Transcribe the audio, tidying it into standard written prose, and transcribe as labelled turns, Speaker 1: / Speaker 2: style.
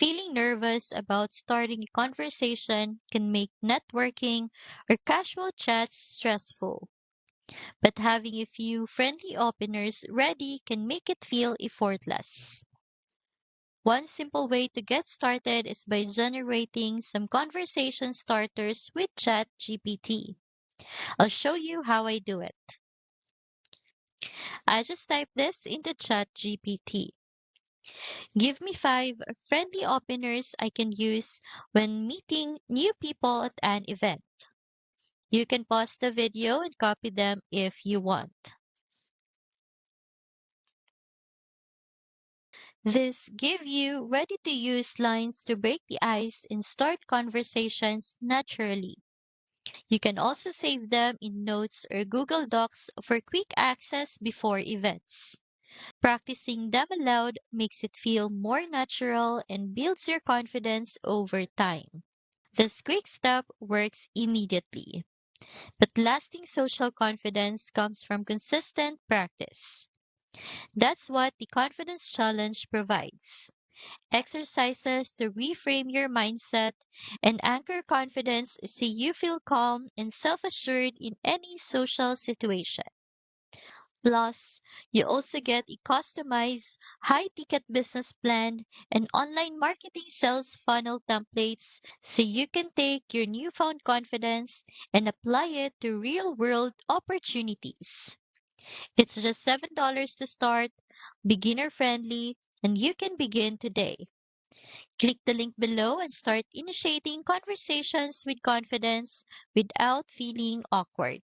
Speaker 1: Feeling nervous about starting a conversation can make networking or casual chats stressful, but having a few friendly openers ready can make it feel effortless. One simple way to get started is by generating some conversation starters with ChatGPT. I'll show you how I do it. I just type this into ChatGPT. Give me 5 friendly openers I can use when meeting new people at an event. You can pause the video and copy them if you want. This give you ready to use lines to break the ice and start conversations naturally. You can also save them in notes or Google Docs for quick access before events. Practicing them aloud makes it feel more natural and builds your confidence over time. This quick step works immediately, but lasting social confidence comes from consistent practice. That's what the Confidence Challenge provides. Exercises to reframe your mindset and anchor confidence so you feel calm and self assured in any social situation. Plus, you also get a customized high ticket business plan and online marketing sales funnel templates so you can take your newfound confidence and apply it to real world opportunities. It's just $7 to start, beginner friendly, and you can begin today. Click the link below and start initiating conversations with confidence without feeling awkward.